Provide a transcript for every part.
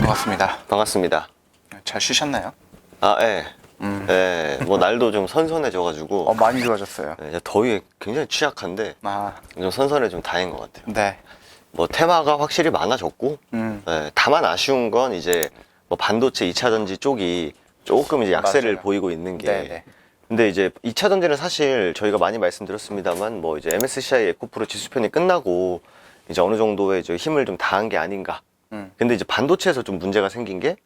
반갑습니다. 반갑습니다. 잘 쉬셨나요? 아, 예. 예, 뭐 날도 좀 선선해져가지고 많이 좋아졌어요. 이제 더위에 굉장히 취약한데 아, 좀 선선해 좀 다행인 것 같아요. 네. 뭐 테마가 확실히 많아졌고 예, 다만 아쉬운 건 이제 뭐 반도체 2차 전지 쪽이 조금 이제 약세를 맞아요. 보이고 있는 게 네네. 근데 이제 2차 전지는 사실 저희가 많이 말씀드렸습니다만 뭐 이제 MSCI 에코프로 지수편이 끝나고 이제 어느 정도의 이제 힘을 좀 다한 게 아닌가. 근데 이제 반도체에서 좀 문제가 생긴 게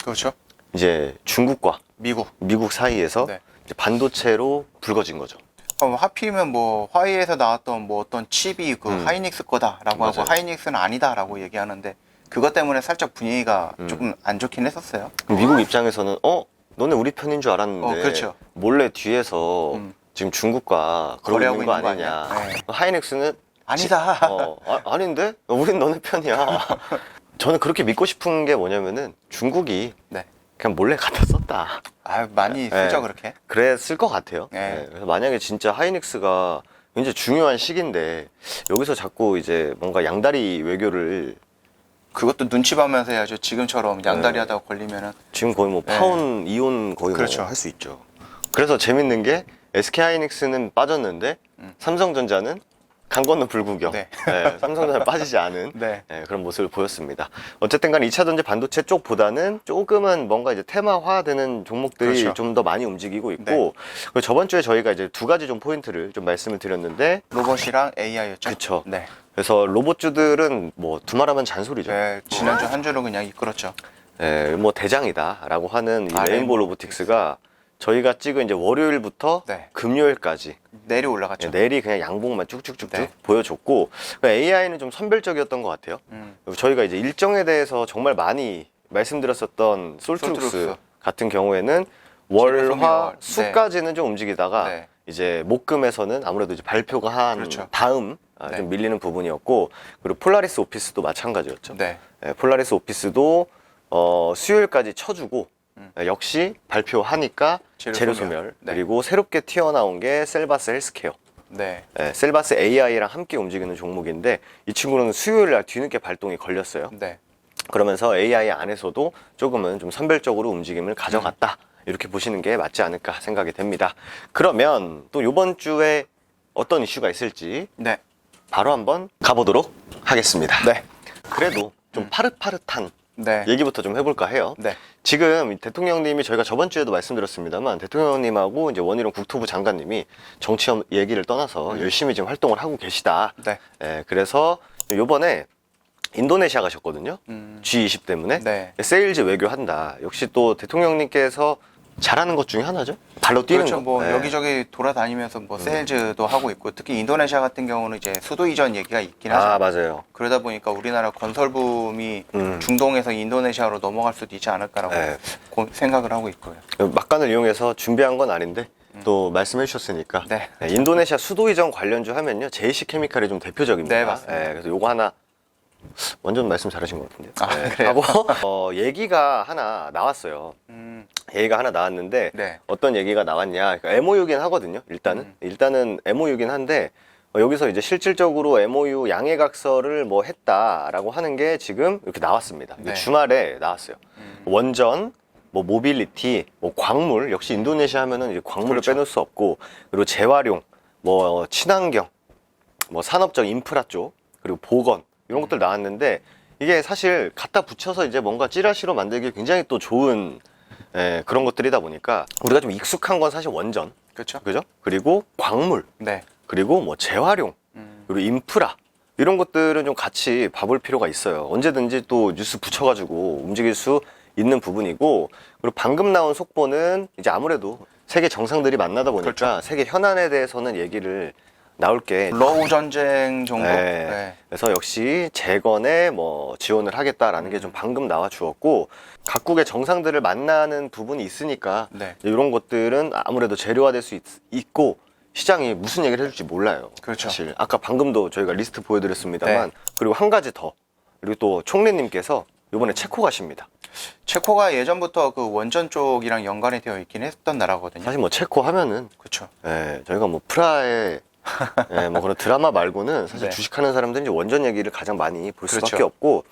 그렇죠. 이제 중국과 미국. 사이에서 네. 이제 반도체로 불거진 거죠. 그럼 하필이면 뭐 화웨이에서 나왔던 뭐 어떤 칩이 그 하이닉스 거다라고 맞아요. 하고 하이닉스는 아니다라고 얘기하는데 그것 때문에 살짝 분위기가 조금 안 좋긴 했었어요. 미국 입장에서는 너네 우리 편인 줄 알았는데 그렇죠. 몰래 뒤에서 지금 중국과 그러고 거래하고 있는 거 있는 거 아니냐. 아니야? 네. 하이닉스는 아니다. 아닌데? 우린 너네 편이야. 저는 그렇게 믿고 싶은 게 뭐냐면은 중국이 네. 그냥 몰래 갖다 썼다. 많이 네. 쓰죠 그렇게. 그랬을 것 같아요. 네. 네, 그래서 만약에 진짜 하이닉스가 굉장히 중요한 시기인데 여기서 자꾸 이제 뭔가 양다리 외교를 그것도 눈치 봐면서 해야죠. 지금처럼 양다리 네. 하다가 걸리면은. 지금 거의 뭐 파혼 이혼 거의 그렇죠. 뭐 할 수 있죠. 그래서 재밌는 게 SK 하이닉스는 빠졌는데 삼성전자는 강 건너 불구경. 네. 네, 삼성전자 빠지지 않은 네. 그런 모습을 보였습니다. 어쨌든 간에 2차 전지 반도체 쪽보다는 조금은 뭔가 이제 테마화되는 종목들이 그렇죠. 좀 더 많이 움직이고 있고 네. 그리고 저번 주에 저희가 이제 두 가지 좀 포인트를 좀 말씀을 드렸는데 로봇이랑 AI였죠. 그쵸. 네. 그래서 로봇주들은 뭐 두말하면 잔소리죠. 네, 지난주 한 주로 그냥 이끌었죠. 뭐 대장이다라고 하는 이 아, 레인보우 레인보우 로보틱스가 저희가 찍은 이제 월요일부터 네. 금요일까지 내리 올라갔죠. 내리 그냥 양봉만 쭉쭉쭉쭉 네. 보여줬고 AI는 좀 선별적이었던 것 같아요. 저희가 이제 일정에 대해서 정말 많이 말씀드렸었던 솔트룩스 솔트룩스. 같은 경우에는 소미월. 월화 네. 수까지는 좀 움직이다가 네. 이제 목금에서는 아무래도 이제 발표가 한 그렇죠. 다음 네. 좀 밀리는 부분이었고 그리고 폴라리스 오피스도 마찬가지였죠. 네. 폴라리스 오피스도 수요일까지 쳐주고 역시 발표하니까 재료 소멸 네. 그리고 새롭게 튀어나온 게 셀바스 헬스케어. 네. 셀바스 AI랑 함께 움직이는 종목인데 이 친구는 수요일 날 뒤늦게 발동이 걸렸어요. 네. 그러면서 AI 안에서도 조금은 좀 선별적으로 움직임을 가져갔다. 이렇게 보시는 게 맞지 않을까 생각이 됩니다. 그러면 또 이번 주에 어떤 이슈가 있을지 네. 바로 한번 가보도록 하겠습니다. 네. 그래도 좀 파릇파릇한 네. 얘기부터 좀 해볼까 해요. 네. 지금 대통령님이 저희가 저번 주에도 말씀드렸습니다만 대통령님하고 이제 원희룡 국토부 장관님이 정치 얘기를 떠나서 열심히 지금 활동을 하고 계시다. 네. 그래서 요번에 인도네시아 가셨거든요. G20 때문에 네. 세일즈 외교한다. 역시 또 대통령님께서 잘하는 것 중에 하나죠. 발로 뛰는 그렇죠. 거. 뭐 네. 여기저기 돌아다니면서 뭐 세일즈도 하고 있고 특히 인도네시아 같은 경우는 이제 수도 이전 얘기가 있긴 하죠. 맞아요. 그러다 보니까 우리나라 건설붐이 중동에서 인도네시아로 넘어갈 수도 있지 않을까라고 네. 생각을 하고 있고요. 막간을 이용해서 준비한 건 아닌데 또 말씀해 주셨으니까 네. 인도네시아 수도 이전 관련주 하면요 JC 케미칼이 좀 대표적입니다. 네, 맞습니다. 그래서 요거 하나 완전 말씀 잘하신 것 같은데요. 그래요? 하고 얘기가 하나 나왔어요. 얘기가 하나 나왔는데 네. 어떤 얘기가 나왔냐? 그러니까 MOU긴 하거든요. 일단은 MOU긴 한데 여기서 이제 실질적으로 MOU 양해각서를 뭐 했다라고 하는 게 지금 이렇게 나왔습니다. 네. 주말에 나왔어요. 원전, 뭐 모빌리티, 뭐 광물 역시 인도네시아 하면은 이제 광물을 그렇죠. 빼놓을 수 없고 그리고 재활용, 뭐 친환경, 뭐 산업적 인프라 쪽 그리고 보건 이런 것들 나왔는데 이게 사실 갖다 붙여서 이제 뭔가 찌라시로 만들기 굉장히 또 좋은 그런 것들이다 보니까 우리가 좀 익숙한 건 사실 원전, 그렇죠. 그죠? 그리고 광물, 네. 그리고 뭐 재활용, 그리고 인프라 이런 것들은 좀 같이 봐볼 필요가 있어요. 언제든지 또 뉴스 붙여가지고 움직일 수 있는 부분이고 그리고 방금 나온 속보는 이제 아무래도 세계 정상들이 만나다 보니까 그렇죠. 세계 현안에 대해서는 얘기를 나올 게 러우 전쟁 정도. 네. 네. 그래서 역시 재건에 뭐 지원을 하겠다라는 게 좀 방금 나와 주었고 각국의 정상들을 만나는 부분이 있으니까 네. 이런 것들은 아무래도 재료화될 수 있고 시장이 무슨 얘기를 해줄지 몰라요. 그렇죠. 사실 아까 방금도 저희가 리스트 보여드렸습니다만 네. 그리고 한 가지 더 그리고 또 총리님께서 이번에 체코 가십니다. 체코가 예전부터 그 원전 쪽이랑 연관이 되어 있긴 했던 나라거든요. 사실 뭐 체코 하면은 그렇죠. 저희가 뭐 프라하의 뭐 그런 드라마 말고는 사실 네. 주식하는 사람들은 이제 원전 얘기를 가장 많이 볼 수밖에 그렇죠. 없고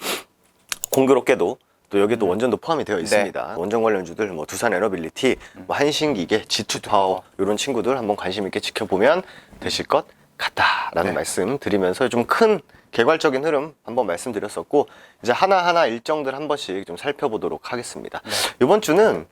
공교롭게도 또 여기에 또 원전도 포함이 되어 있습니다. 원전 관련주들 뭐 두산 에너빌리티, 뭐 한신기계, G2파워 이런 친구들 한번 관심 있게 지켜보면 되실 것 같다라는 말씀 드리면서 좀 큰 개괄적인 흐름 한번 말씀드렸었고, 이제 하나하나 일정들 한 번씩 좀 살펴보도록 하겠습니다. 이번 주는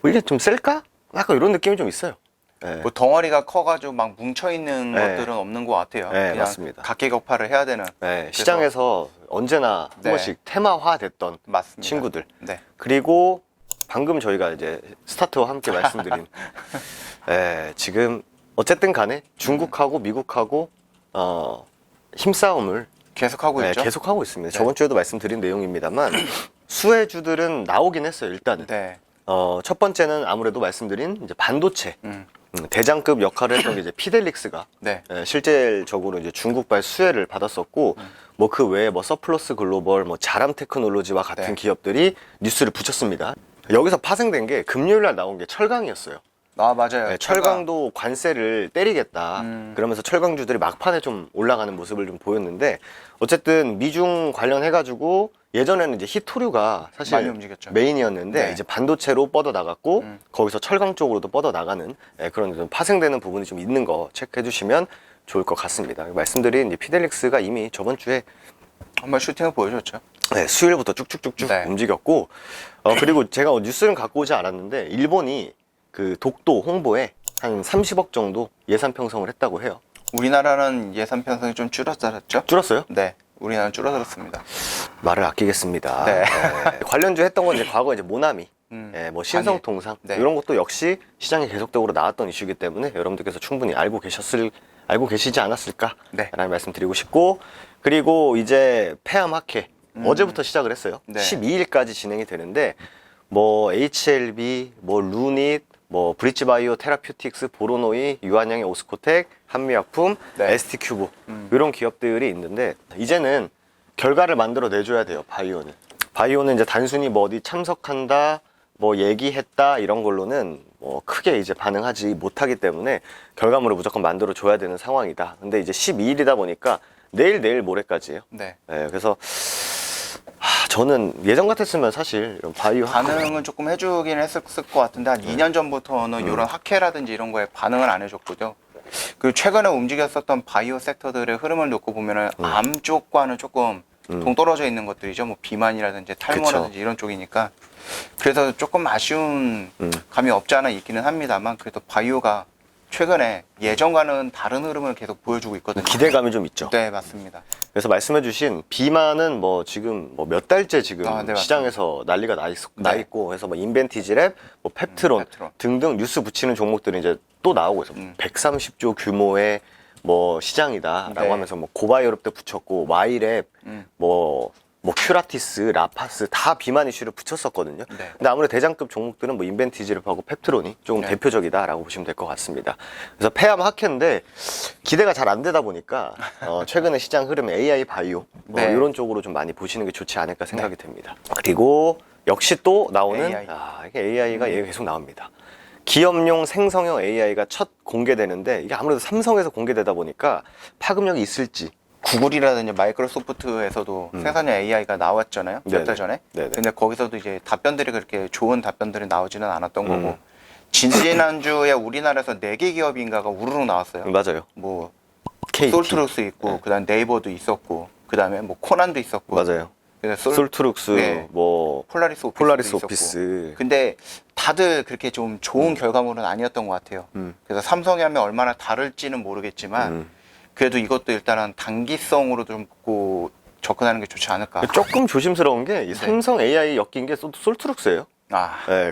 이게 좀 셀까? 약간 이런 느낌이 좀 있어요. 네. 뭐 덩어리가 커가지고 막 뭉쳐있는 것들은 없는 것 같아요. 네, 그냥 맞습니다. 각계격파를 해야 되는. 네, 시장에서 언제나 한 번씩 테마화 됐던 맞습니다. 친구들. 네. 그리고 방금 저희가 이제 스타트와 함께 말씀드린 지금 어쨌든 간에 중국하고 미국하고 힘싸움을 계속하고 있죠. 계속하고 있습니다. 저번 주에도 말씀드린 내용입니다만 수혜주들은 나오긴 했어요. 일단은 네. 첫 번째는 아무래도 말씀드린 이제 반도체 대장급 역할을 했던 게 이제 피델릭스가 네. 실질적으로 이제 중국발 수혜를 받았었고, 뭐 그 외에 뭐 서플러스 글로벌, 뭐 자람 테크놀로지와 같은 기업들이 뉴스를 붙였습니다. 여기서 파생된 게 금요일 날 나온 게 철강이었어요. 아, 맞아요. 네, 철강도 관세를 때리겠다. 그러면서 철강주들이 막판에 좀 올라가는 모습을 좀 보였는데, 어쨌든 미중 관련해가지고 예전에는 이제 히토류가 사실 많이 움직였죠. 메인이었는데 네. 이제 반도체로 뻗어 나갔고 거기서 철강 쪽으로도 뻗어 나가는 그런 좀 파생되는 부분이 좀 있는 거 체크해 주시면 좋을 것 같습니다. 말씀드린 이제 피델릭스가 이미 저번 주에 한번 슈팅을 보여줬죠. 수요일부터 쭉쭉쭉쭉 움직였고, 그리고 제가 뉴스는 갖고 오지 않았는데 일본이 그 독도 홍보에 한 30억 정도 예산 편성을 했다고 해요. 우리나라는 예산 편성이 좀 줄었죠? 줄었어요? 네. 우리나라는 줄어들었습니다. 말을 아끼겠습니다. 네. 관련주 했던 건 이제 과거 이제 모나미, 뭐 신성통상 이런 것도 역시 시장에 계속적으로 나왔던 이슈이기 때문에 여러분들께서 충분히 알고 계시지 않았을까? 라는 말씀 드리고 싶고, 그리고 이제 폐암학회 어제부터 시작을 했어요. 12일까지 진행이 되는데 뭐 HLB, 뭐 루닛, 뭐 브릿지바이오 테라퓨틱스, 보로노이, 유한양의 오스코텍, 한미약품, ST큐브 이런 기업들이 있는데, 이제는 결과를 만들어 내줘야 돼요. 바이오는 이제 단순히 뭐 어디 참석한다, 뭐 얘기했다 이런 걸로는 뭐 크게 이제 반응하지 못하기 때문에 결과물을 무조건 만들어 줘야 되는 상황이다. 근데 이제 12일이다 보니까 내일 모레까지예요. 그래서 저는 예전 같았으면 사실 이런 바이오 반응은 조금 해주긴 했을 것 같은데 한 2년 전부터는 이런 학회라든지 이런 거에 반응을 안 해줬거든요. 그 최근에 움직였었던 바이오 섹터들의 흐름을 놓고 보면은 암 쪽과는 조금 동떨어져 있는 것들이죠. 뭐 비만이라든지 탈모라든지 이런 쪽이니까. 그래서 조금 아쉬운 감이 없지 않아 있기는 합니다만, 그래도 바이오가 최근에 예전과는 다른 흐름을 계속 보여주고 있거든요. 기대감이 좀 있죠. 네, 맞습니다. 그래서 말씀해주신 비만은 뭐 지금 뭐 몇 달째 지금 시장에서 난리가 나 있고, 그래서 뭐 인벤티지랩, 뭐 펩트론 등등 뉴스 붙이는 종목들이 이제 또 나오고 있어. 130조 규모의 뭐 시장이다라고 하면서 뭐 고바이오랩 때 붙였고, 와이랩, 뭐 큐라티스, 라파스 다 비만 이슈를 붙였었거든요. 근데 아무래도 대장급 종목들은 뭐 인벤티지랩하고 펩트론이 조금 대표적이다라고 보시면 될 것 같습니다. 그래서 폐암 학회인데 기대가 잘 안 되다 보니까 최근에 시장 흐름에 AI 바이오 이런 쪽으로 좀 많이 보시는 게 좋지 않을까 생각이 됩니다. 그리고 역시 또 나오는 이게 AI가 계속 나옵니다. 기업용 생성형 AI가 첫 공개되는데, 이게 아무래도 삼성에서 공개되다 보니까 파급력이 있을지. 구글이라든지 마이크로소프트에서도 생산형 AI가 나왔잖아요. 몇 달 전에. 근데 거기서도 이제 답변들이 그렇게 좋은 답변들이 나오지는 않았던 거고, 지난주에 우리나라에서 4개 기업인가가 우르르 나왔어요. 맞아요. 뭐 KT. 솔트룩스 있고, 그다음 네이버도 있었고, 그다음에 뭐 코난도 있었고. 맞아요. 솔트룩스, 뭐 폴라리스 오피스. 근데 다들 그렇게 좀 좋은 결과물은 아니었던 것 같아요. 그래서 삼성이 하면 얼마나 다를지는 모르겠지만, 그래도 이것도 일단은 단기성으로 좀 접근하는 게 좋지 않을까. 조금 조심스러운 게 이 삼성 AI 엮인 게 솔트룩스예요.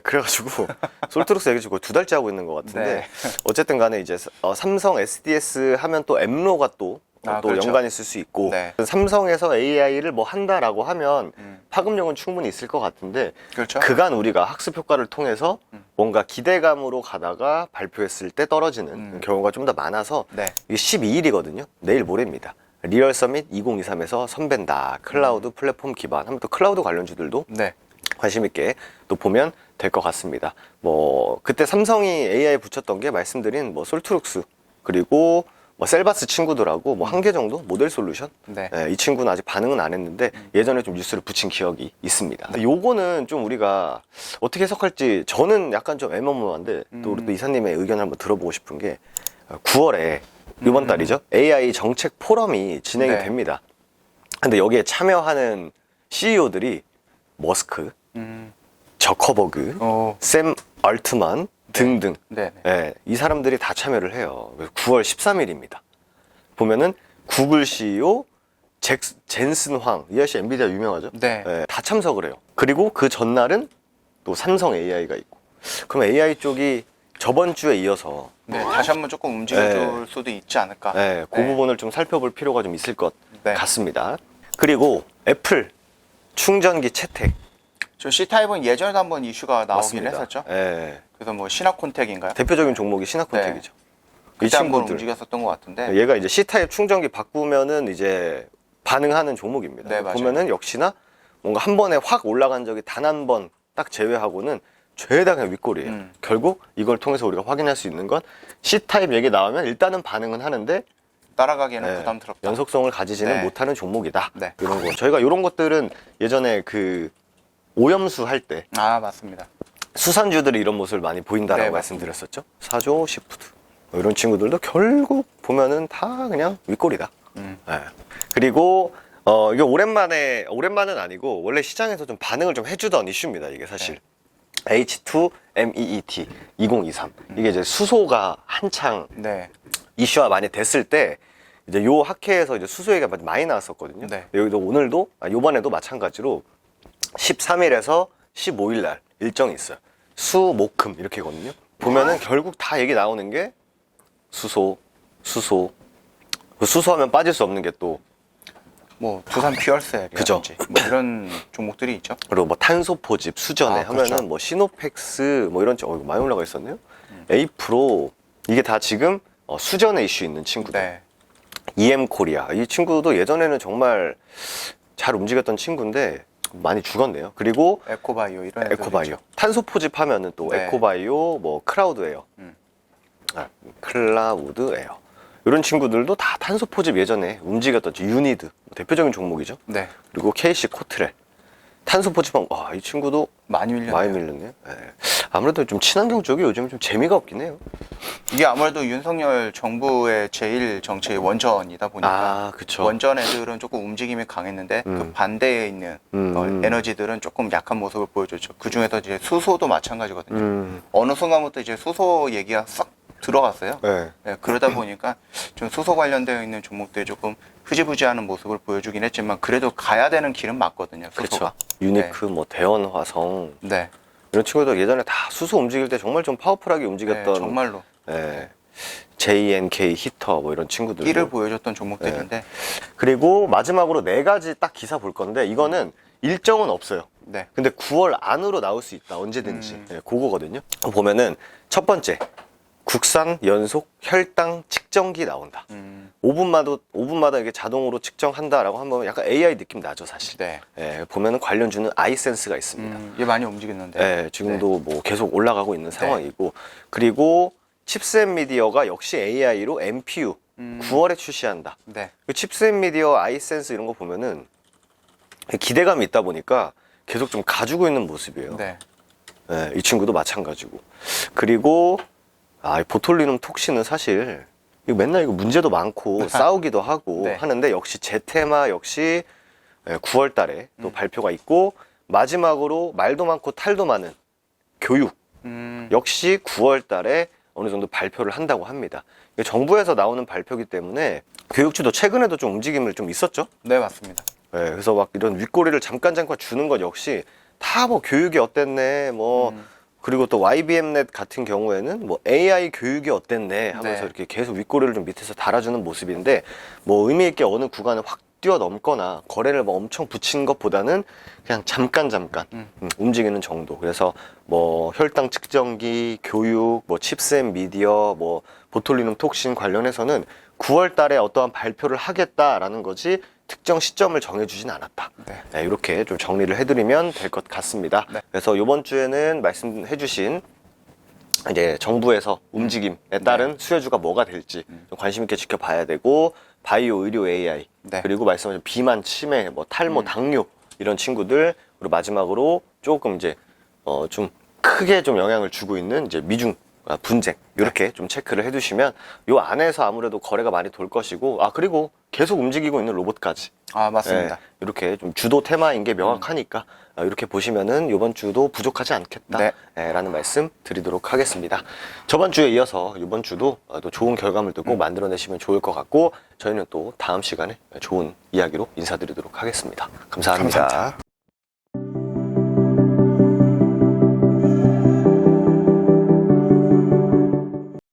그래가지고 솔트룩스 얘기 지금 2달째 하고 있는 것 같은데, 어쨌든 간에 이제 삼성 SDS 하면 또 엠로가 또 그렇죠. 연관이 있을 수 있고, 삼성에서 AI를 뭐 한다라고 하면 파급력은 충분히 있을 것 같은데, 그간 우리가 학습 효과를 통해서 뭔가 기대감으로 가다가 발표했을 때 떨어지는 경우가 좀 더 많아서 이게 12일이거든요. 내일 모레입니다. 리얼 서밋 2023에서 선벤다 클라우드 플랫폼 기반, 하면 또 클라우드 관련주들도 관심 있게 또 보면 될 것 같습니다. 뭐 그때 삼성이 AI 붙였던 게 말씀드린 뭐 솔트룩스, 그리고 뭐 셀바스 친구들하고 뭐 한 개 정도 모델 솔루션. 네. 예, 이 친구는 아직 반응은 안 했는데 예전에 좀 뉴스를 붙인 기억이 있습니다. 근데 요거는 좀 우리가 어떻게 해석할지 저는 약간 좀 애매모호한데 또 우리 또 이사님의 의견을 한번 들어보고 싶은 게 9월에 이번 달이죠. AI 정책 포럼이 진행이 네. 됩니다. 근데 여기에 참여하는 CEO들이 머스크, 저커버그, 오. 샘 얼트만 등등 네. 예, 이 사람들이 다 참여를 해요. 그래서 9월 13일입니다. 보면은 구글 CEO 젠슨 황, 이 아저씨 엔비디아 유명하죠? 네. 예, 다 참석을 해요. 그리고 그 전날은 또 삼성 AI가 있고. 그럼 AI 쪽이 저번 주에 이어서 네. 다시 한번 조금 움직여줄 수도 있지 않을까. 예, 그 네. 부분을 좀 살펴볼 필요가 좀 있을 것 네. 같습니다. 그리고 애플 충전기 채택 저 C타입은 예전에도 한번 이슈가 나오긴 맞습니다. 했었죠. 예, 그래서 뭐 신화콘텍인가요? 대표적인 종목이 신화콘텍이죠. 이 그때 한번 친구들 움직였었던 것 같은데. 얘가 이제 C타입 충전기 바꾸면은 이제 반응하는 종목입니다. 네, 맞아요. 보면은 역시나 뭔가 한 번에 확 올라간 적이 단 한 번 딱 제외하고는 죄다 그냥 윗골이에요. 결국 이걸 통해서 우리가 확인할 수 있는 건 C타입 얘기 나오면 일단은 반응은 하는데 따라가기에는 네, 부담스럽다. 연속성을 가지지는 네. 못하는 종목이다. 네. 이런 거. 저희가 이런 것들은 예전에 그 오염수 할 때 아, 맞습니다. 수산주들이 이런 모습을 많이 보인다라고 네, 말씀드렸었죠. 사조 시푸드 뭐 이런 친구들도 결국 보면은 다 그냥 윗골이다. 네. 그리고 이게 오랜만은 아니고 원래 시장에서 좀 반응을 좀 해주던 이슈입니다. 이게 사실 H2MEET 2023 이게 이제 수소가 한창 네. 이슈화 많이 됐을 때 이제 요 학회에서 이제 수소 얘기가 많이 나왔었거든요. 네. 여기도 오늘도 요번에도 마찬가지로 13일에서 15일 날 일정이 있어요. 수, 목, 금 이렇게거든요. 보면은 결국 다 얘기 나오는 게 수소. 그 수소하면 빠질 수 없는 게 또 뭐 두산 퓨얼셀이라든지 그죠. 뭐 이런 종목들이 있죠. 그리고 뭐 탄소 포집 수전에 아, 그렇죠. 하면은 뭐 시노펙스 뭐 이런 이거 많이 올라가 있었네요. 에이프로 이게 다 지금 수전에 이슈 있는 친구들. 네. EM 코리아 이 친구도 예전에는 정말 잘 움직였던 친구인데 많이 죽었네요. 그리고 에코바이오 이런 애들 에코바이오 있죠. 탄소 포집하면은 또 네. 에코바이오 뭐 크라우드에어 클라우드에어 이런 친구들도 다 탄소 포집 예전에 움직였던 유니드 대표적인 종목이죠. 네. 그리고 KC 코트렐 탄소 포집하면 이 친구도 많이 밀렸네요. 많이 밀렸네요. 예. 아무래도 좀 친환경 쪽이 요즘 좀 재미가 없긴 해요. 이게 아무래도 윤석열 정부의 제일 정치의 원전이다 보니까 그쵸. 원전 애들은 조금 움직임이 강했는데 그 반대에 있는 에너지들은 조금 약한 모습을 보여줬죠. 그 중에서 이제 수소도 마찬가지거든요. 어느 순간부터 이제 수소 얘기가 싹 들어갔어요. 네. 네, 그러다 보니까 좀 수소 관련되어 있는 종목들이 조금 흐지부지하는 모습을 보여주긴 했지만 그래도 가야 되는 길은 맞거든요. 수소가. 그렇죠. 유니크, 뭐 대원화성 네. 이런 친구들 예전에 다 수소 움직일 때 정말 좀 파워풀하게 네, 움직였던 정말로 JNK 히터 뭐 이런 친구들 끼를 보여줬던 종목들인데 그리고 마지막으로 4가지 딱 기사 볼 건데 이거는 일정은 없어요. 네. 근데 9월 안으로 나올 수 있다 언제든지 그거거든요. 보면은 첫 번째 국산 연속 혈당 측정기 나온다. 5분마다 이게 자동으로 측정한다라고 하면 약간 AI 느낌 나죠 사실. 네. 보면은 관련주는 아이센스가 있습니다. 얘 많이 움직였는데. 지금도 뭐 계속 올라가고 있는 상황이고 그리고 칩셋 미디어가 역시 AI로 MPU 9월에 출시한다. 네. 그 칩셋 미디어 아이센스 이런 거 보면은 기대감이 있다 보니까 계속 좀 가지고 있는 모습이에요. 네. 이 친구도 마찬가지고 그리고 이 보톨리눔 톡신은 사실 이거 맨날 이거 문제도 많고 싸우기도 하고 네. 하는데 역시 제테마 역시 9월 달에 또 발표가 있고 마지막으로 말도 많고 탈도 많은 교육 역시 9월 달에 어느 정도 발표를 한다고 합니다. 이게 정부에서 나오는 발표기 때문에 교육주도 최근에도 좀 움직임을 좀 있었죠. 네, 맞습니다. 그래서 막 이런 윗꼬리를 잠깐 주는 것 역시 다 뭐 교육이 어땠네 뭐 그리고 또 YBM넷 같은 경우에는 뭐 AI 교육이 어땠네 하면서 네. 이렇게 계속 윗꼬리를 좀 밑에서 달아주는 모습인데 뭐 의미 있게 어느 구간을 확 뛰어넘거나 거래를 뭐 엄청 붙인 것보다는 그냥 잠깐 움직이는 정도. 그래서 뭐 혈당 측정기, 교육, 뭐 칩셋 미디어, 뭐 보톨리눔 톡신 관련해서는 9월 달에 어떠한 발표를 하겠다라는 거지 특정 시점을 정해주진 않았다. 네. 이렇게 좀 정리를 해드리면 될 것 같습니다. 네. 그래서 이번 주에는 말씀해주신 이제 정부에서 움직임에 따른 수혜주가 뭐가 될지 좀 관심 있게 지켜봐야 되고, 바이오, 의료 AI, 네. 그리고 말씀하신 비만, 치매, 뭐 탈모, 당뇨 이런 친구들, 그리고 마지막으로 조금 이제 좀 크게 좀 영향을 주고 있는 이제 미중 분쟁, 이렇게 좀 체크를 해두시면 요 안에서 아무래도 거래가 많이 돌 것이고, 그리고 계속 움직이고 있는 로봇까지. 맞습니다. 이렇게 좀 주도 테마인 게 명확하니까 이렇게 보시면은 이번 주도 부족하지 않겠다. 네. 라는 말씀 드리도록 하겠습니다. 저번 주에 이어서 이번 주도 또 좋은 결과물도 꼭 만들어내시면 좋을 것 같고, 저희는 또 다음 시간에 좋은 이야기로 인사드리도록 하겠습니다. 감사합니다. 감사합니다.